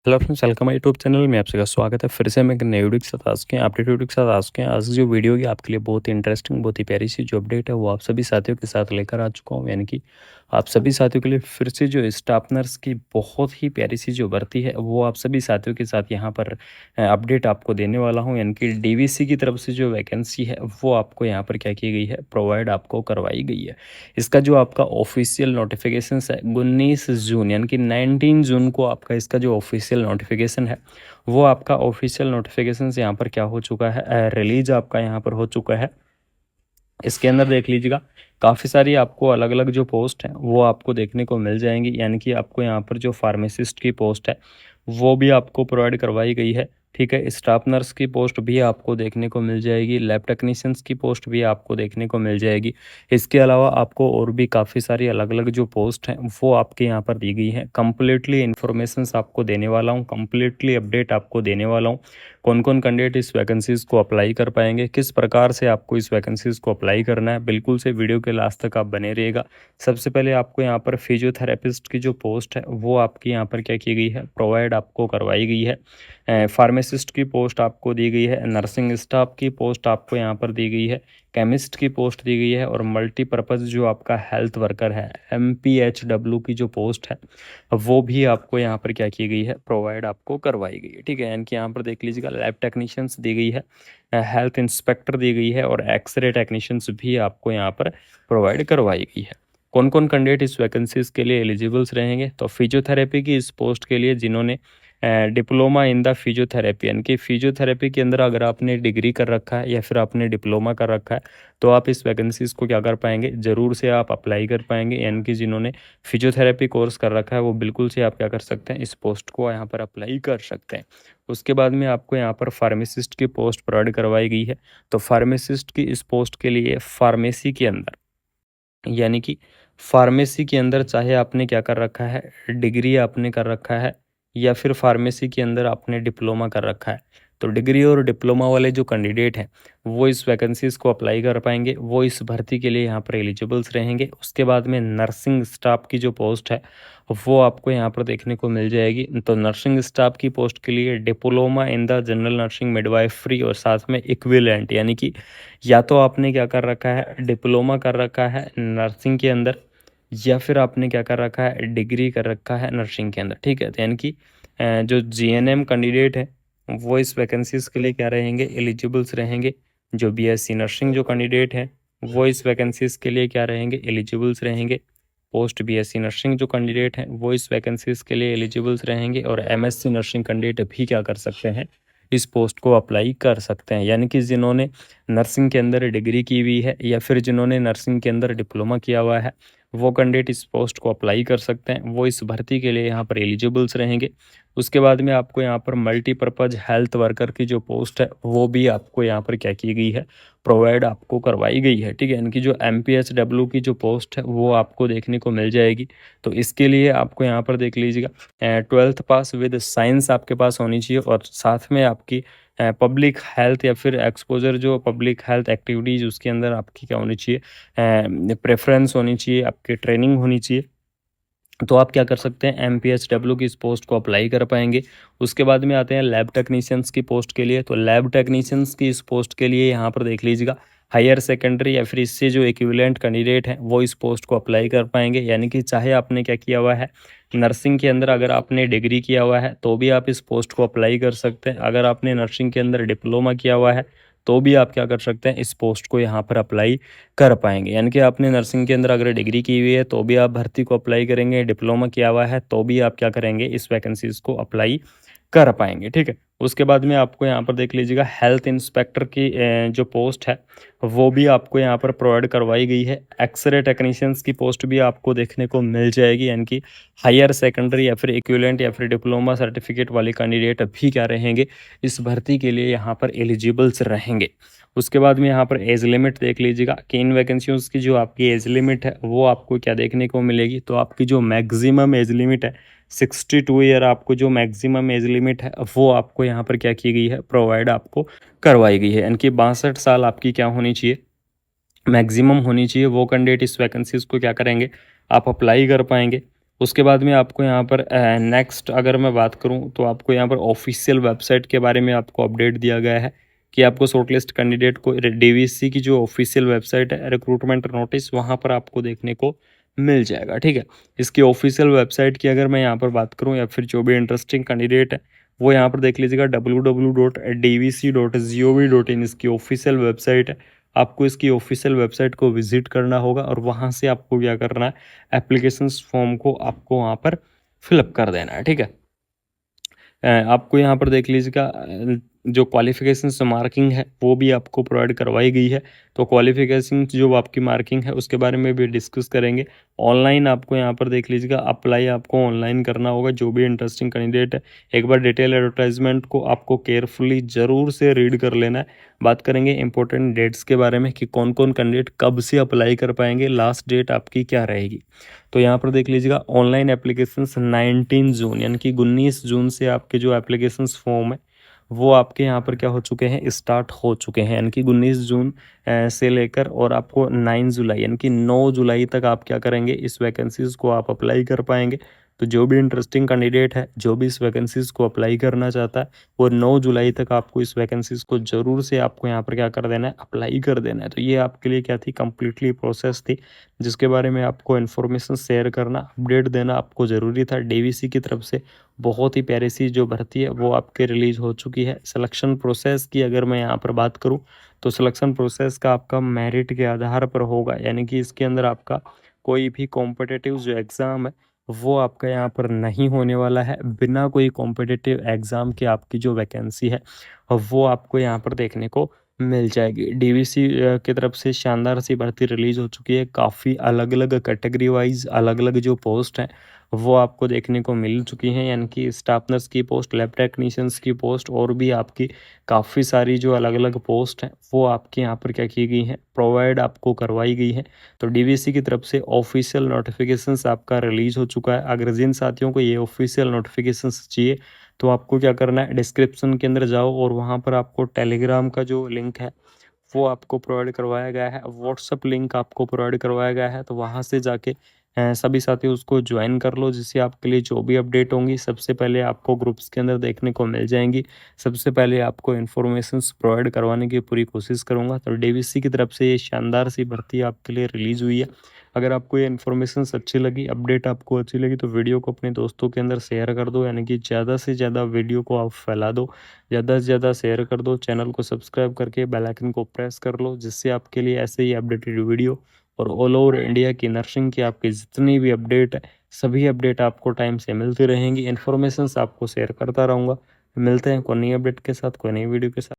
Hello friends, welcome my YouTube channel में आप सभी का स्वागत है। फिर से मैं एक नई वीडियो के साथ आ चुके हैं, अपडेट वीडियो के साथ आ चुके हैं। आज जो वीडियो होगी आपके लिए बहुत ही इंटरेस्टिंग, बहुत ही प्यारी सी जो अपडेट है वो आप सभी साथियों के साथ लेकर आ चुका हूँ। यानी कि आप सभी साथियों के लिए फिर से जो स्टाफ नर्स की बहुत ही प्यारी सी जो भर्ती है वो आप सभी साथियों के साथ यहाँ पर अपडेट आपको देने वाला हूँ। यानी कि डीवीसी की तरफ से जो वैकेंसी है वो आपको यहाँ पर क्या की गई है, प्रोवाइड आपको करवाई गई है। इसका जो आपका ऑफिशियल नोटिफिकेशन है 19 जून यानी कि 19 जून को आपका इसका जो ऑफिशियल नोटिफिकेशन है वो आपका ऑफिशियल नोटिफिकेशन से यहाँ पर क्या हो चुका है, रिलीज आपका यहाँ पर हो चुका है। इसके अंदर देख लीजिएगा काफ़ी सारी आपको अलग अलग जो पोस्ट हैं वो आपको देखने को मिल जाएंगी। यानी कि आपको यहाँ पर जो फार्मासिस्ट की पोस्ट है वो भी आपको प्रोवाइड करवाई गई है। ठीक है, स्टाफ नर्स की पोस्ट भी आपको देखने को मिल जाएगी, लैब टेक्नीशियंस की पोस्ट भी आपको देखने को मिल जाएगी। इसके अलावा आपको और भी काफ़ी सारी अलग अलग जो पोस्ट हैं वो आपके यहाँ पर दी गई हैं। कंप्लीटली इन्फॉर्मेशंस आपको देने वाला हूँ, कंप्लीटली अपडेट आपको देने वाला हूँ। कौन कौन कैंडिडेट इस वैकेंसीज़ को अप्लाई कर पाएंगे, किस प्रकार से आपको इस वैकेंसीज़ को अप्लाई करना है, बिल्कुल से वीडियो के लास्ट तक आप बने रहिएगा। सबसे पहले आपको यहाँ पर फिजियोथेरेपिस्ट की जो पोस्ट है वो आपकी यहाँ पर क्या की गई है, प्रोवाइड आपको करवाई गई है। फार्मासिस्ट की पोस्ट आपको दी गई है, नर्सिंग स्टाफ की पोस्ट आपको यहाँ पर दी गई है, केमिस्ट की पोस्ट दी गई है और मल्टीपर्पज़ जो आपका हेल्थ वर्कर है MPHW की जो पोस्ट है वो भी आपको यहाँ पर क्या की गई है, प्रोवाइड आपको करवाई गई है। ठीक है, यानी कि यहाँ पर देख लीजिएगा लैब टेक्नीशियंस दी गई है, हेल्थ इंस्पेक्टर दी गई है और एक्सरे टेक्नीशियंस भी आपको यहाँ पर प्रोवाइड करवाई गई है। कौन कौन कैंडिडेट इस वैकेंसीज के लिए एलिजिबल्स रहेंगे, तो फिजियोथेरेपी की इस पोस्ट के लिए जिन्होंने डिप्लोमा इन द फिजियोथेरेपी यानी कि फिजियोथेरेपी के अंदर अगर आपने डिग्री कर रखा है या फिर आपने डिप्लोमा कर रखा है तो आप इस वैकेंसीज को क्या कर पाएंगे, ज़रूर से आप अप्लाई कर पाएंगे। यानी कि जिन्होंने फिजियोथेरेपी कोर्स कर रखा है वो बिल्कुल से आप क्या कर सकते हैं, इस पोस्ट को यहाँ पर अप्लाई कर सकते हैं। उसके बाद में आपको यहाँ पर फार्मासिस्ट की पोस्ट प्रोवाइड करवाई गई है। तो फार्मासिस्ट की इस पोस्ट के लिए फार्मेसी के अंदर यानी कि फार्मेसी के अंदर चाहे आपने क्या कर रखा है, डिग्री आपने कर रखा है या फिर फार्मेसी के अंदर आपने डिप्लोमा कर रखा है, तो डिग्री और डिप्लोमा वाले जो कैंडिडेट हैं वो इस वैकेंसीज़ को अप्लाई कर पाएंगे, वो इस भर्ती के लिए यहाँ पर एलिजिबल्स रहेंगे। उसके बाद में नर्सिंग स्टाफ की जो पोस्ट है वो आपको यहाँ पर देखने को मिल जाएगी। तो नर्सिंग स्टाफ की पोस्ट के लिए diploma in the general nursing midwifery और साथ में इक्विवेलेंट यानी कि या तो आपने क्या कर रखा है, डिप्लोमा कर रखा है नर्सिंग के अंदर या फिर आपने क्या कर रखा है, डिग्री कर रखा है नर्सिंग के अंदर। ठीक है, तो यानी कि जो जीएनएम कैंडिडेट है वो इस वैकेंसीज के लिए क्या रहेंगे, एलिजिबल्स रहेंगे। जो बीएससी नर्सिंग जो कैंडिडेट है वो इस वैकेंसीज के लिए क्या रहेंगे, एलिजिबल्स रहेंगे। पोस्ट बीएससी नर्सिंग जो कैंडिडेट हैं वो इस वैकेंसीज के लिए एलिजिबल्स रहेंगे और एमएससी नर्सिंग कैंडिडेट भी क्या कर सकते हैं, इस पोस्ट को अप्लाई कर सकते हैं। यानी कि जिन्होंने नर्सिंग के अंदर डिग्री की हुई है या फिर जिन्होंने नर्सिंग के अंदर डिप्लोमा किया हुआ है वो कैंडिडेट इस पोस्ट को अप्लाई कर सकते हैं, वो इस भर्ती के लिए यहाँ पर एलिजिबल्स रहेंगे। उसके बाद में आपको यहाँ पर मल्टीपर्पज़ हेल्थ वर्कर की जो पोस्ट है वो भी आपको यहाँ पर क्या की गई है, प्रोवाइड आपको करवाई गई है। ठीक है, यानी कि जो MPHW की जो पोस्ट है वो आपको देखने को मिल जाएगी। तो इसके लिए आपको यहाँ पर देख लीजिएगा 12th पास विद साइंस आपके पास होनी चाहिए और साथ में आपकी पब्लिक हेल्थ या फिर एक्सपोजर जो पब्लिक हेल्थ एक्टिविटीज़ उसके अंदर आपकी क्या होनी चाहिए, प्रेफरेंस होनी चाहिए, आपकी ट्रेनिंग होनी चाहिए। तो आप क्या कर सकते हैं, MPHW की इस पोस्ट को अप्लाई कर पाएंगे। उसके बाद में आते हैं लैब टेक्नीशियंस की पोस्ट के लिए। तो लैब टेक्नीशियंस की इस पोस्ट के लिए यहाँ पर देख लीजिएगा हायर सेकेंडरी या फिर इससे जो इक्विवेलेंट कैंडिडेट हैं वो इस पोस्ट को अप्लाई कर पाएंगे। यानी कि चाहे आपने क्या किया हुआ है, नर्सिंग के अंदर अगर आपने डिग्री किया हुआ है तो भी आप इस पोस्ट को अप्लाई कर सकते हैं। अगर आपने नर्सिंग के अंदर डिप्लोमा किया हुआ है तो भी आप क्या कर सकते हैं, इस पोस्ट को यहाँ पर अप्लाई कर पाएंगे। यानी कि आपने नर्सिंग के अंदर अगर डिग्री की हुई है तो भी आप भर्ती को अप्लाई करेंगे, डिप्लोमा किया हुआ है तो भी आप क्या करेंगे, इस वैकेंसीज को अप्लाई कर पाएंगे। ठीक है, उसके बाद में आपको यहाँ पर देख लीजिएगा हेल्थ इंस्पेक्टर की जो पोस्ट है वो भी आपको यहाँ पर प्रोवाइड करवाई गई है। एक्सरे टेक्नीशियंस की पोस्ट भी आपको देखने को मिल जाएगी। यानी कि हायर सेकेंडरी या फिर इक्विवेलेंट या फिर डिप्लोमा सर्टिफिकेट वाले कैंडिडेट भी क्या रहेंगे, इस भर्ती के लिए यहाँ पर एलिजिबल्स रहेंगे। उसके बाद में यहाँ पर एज लिमिट देख लीजिएगा कि इन वैकेंसीज की जो आपकी एज लिमिट है वो आपको क्या देखने को मिलेगी। तो आपकी जो मैक्सिमम एज लिमिट है 62 ईयर, आपको जो मैक्सिमम एज लिमिट है वो आपको यहाँ पर क्या की गई है, प्रोवाइड आपको करवाई गई है। यानी कि 62 साल आपकी क्या होनी चाहिए, मैक्सिमम होनी चाहिए। वो कैंडिडेट इस वैकेंसीज को क्या करेंगे, आप अप्लाई कर पाएंगे। उसके बाद में आपको यहाँ पर नेक्स्ट अगर मैं बात करूँ तो आपको यहाँ पर ऑफिशियल वेबसाइट के बारे में आपको अपडेट दिया गया है कि आपको शॉर्टलिस्ट कैंडिडेट को डीवीसी की जो ऑफिशियल वेबसाइट है रिक्रूटमेंट नोटिस वहाँ पर आपको देखने को मिल जाएगा। ठीक है, इसकी ऑफिशियल वेबसाइट की अगर मैं यहाँ पर बात करूँ या फिर जो भी इंटरेस्टिंग कैंडिडेट है वो यहाँ पर देख लीजिएगा www.dvc.gov.in इसकी ऑफिशियल वेबसाइट है। आपको इसकी ऑफिशियल वेबसाइट को विजिट करना होगा और वहाँ से आपको क्या करना है, एप्लीकेशंस फॉर्म को आपको वहाँ पर फिलअप कर देना है। ठीक है, आपको यहाँ पर देख लीजिएगा जो क्वालिफिकेशंस मार्किंग है वो भी आपको प्रोवाइड करवाई गई है। तो क्वालिफिकेशन जो आपकी मार्किंग है उसके बारे में भी डिस्कस करेंगे। ऑनलाइन आपको यहाँ पर देख लीजिएगा अप्लाई आपको ऑनलाइन करना होगा। जो भी इंटरेस्टिंग कैंडिडेट है एक बार डिटेल एडवर्टाइजमेंट को आपको केयरफुली ज़रूर से रीड कर लेना है। बात करेंगे इंपॉर्टेंट डेट्स के बारे में कि कौन कौन कैंडिडेट कब से अप्लाई कर पाएंगे, लास्ट डेट आपकी क्या रहेगी। तो यहाँ पर देख लीजिएगा ऑनलाइन एप्लीकेशंस 19 जून यानी कि 19 जून से आपके जो एप्लीकेशंस फॉर्म है वो आपके यहाँ पर क्या हो चुके हैं, स्टार्ट हो चुके हैं। यानी कि 19 जून से लेकर और आपको 9 जुलाई यानी कि 9 जुलाई तक आप क्या करेंगे, इस वैकेंसीज़ को आप अप्लाई कर पाएंगे। तो जो भी इंटरेस्टिंग कैंडिडेट है जो भी इस वैकेंसीज़ को अप्लाई करना चाहता है वो 9 जुलाई तक आपको इस वैकेंसीज़ को ज़रूर से आपको यहाँ पर क्या कर देना है, अप्लाई कर देना है। तो ये आपके लिए क्या थी, कम्प्लीटली प्रोसेस थी जिसके बारे में आपको इन्फॉर्मेशन शेयर करना, अपडेट देना आपको ज़रूरी था। डीवीसी की तरफ से बहुत ही प्यारी सी जो भर्ती है वो आपके रिलीज़ हो चुकी है। सिलेक्शन प्रोसेस की अगर मैं यहाँ पर बात करूँ तो सिलेक्शन प्रोसेस का आपका मेरिट के आधार पर होगा। यानी कि इसके अंदर आपका कोई भी कॉम्पिटिटिव जो एग्ज़ाम है वो आपका यहाँ पर नहीं होने वाला है। बिना कोई कॉम्पिटिटिव एग्ज़ाम के आपकी जो वैकेंसी है वो आपको यहाँ पर देखने को मिल जाएगी। डीवीसी की तरफ से शानदार सी भर्ती रिलीज़ हो चुकी है। काफ़ी अलग-अलग कैटेगरी वाइज़ अलग-अलग जो पोस्ट हैं वो आपको देखने को मिल चुकी हैं। यानी कि स्टाफ नर्स की पोस्ट, लैब टेक्नीशियंस की पोस्ट और भी आपकी काफ़ी सारी जो अलग-अलग पोस्ट हैं वो आपके यहाँ पर क्या की गई हैं, प्रोवाइड आपको करवाई गई हैं। तो डीवीसी की तरफ से ऑफिशियल नोटिफिकेशंस आपका रिलीज़ हो चुका है। अगर जिन साथियों को ये ऑफिशियल नोटिफिकेशंस चाहिए तो आपको क्या करना है, डिस्क्रिप्शन के अंदर जाओ और वहाँ पर आपको टेलीग्राम का जो लिंक है वो आपको प्रोवाइड करवाया गया है। व्हाट्सअप लिंक आपको प्रोवाइड करवाया गया है। तो वहाँ से जाके सभी साथी उसको ज्वाइन कर लो, जिससे आपके लिए जो भी अपडेट होंगी सबसे पहले आपको ग्रुप्स के अंदर देखने को मिल जाएंगी। सबसे पहले आपको इन्फॉर्मेशंस प्रोवाइड करवाने की पूरी कोशिश करूँगा। तो डीवीसी की तरफ से ये शानदार सी भर्ती आपके लिए रिलीज़ हुई है। अगर आपको ये इन्फॉर्मेशंस अच्छी लगी, अपडेट आपको अच्छी लगी तो वीडियो को अपने दोस्तों के अंदर शेयर कर दो। यानी कि ज़्यादा से ज़्यादा वीडियो को आप फैला दो, ज़्यादा से ज़्यादा शेयर कर दो। चैनल को सब्सक्राइब करके बेल आइकन को प्रेस कर लो, जिससे आपके लिए ऐसे ही अपडेटेड वीडियो और ऑल ओवर इंडिया की नर्सिंग की आपकी जितनी भी अपडेट है सभी अपडेट आपको टाइम से मिलती रहेंगी। इन्फॉर्मेशंस आपको शेयर करता रहूँगा। मिलते हैं कोई नई अपडेट के साथ, कोई नई वीडियो के साथ।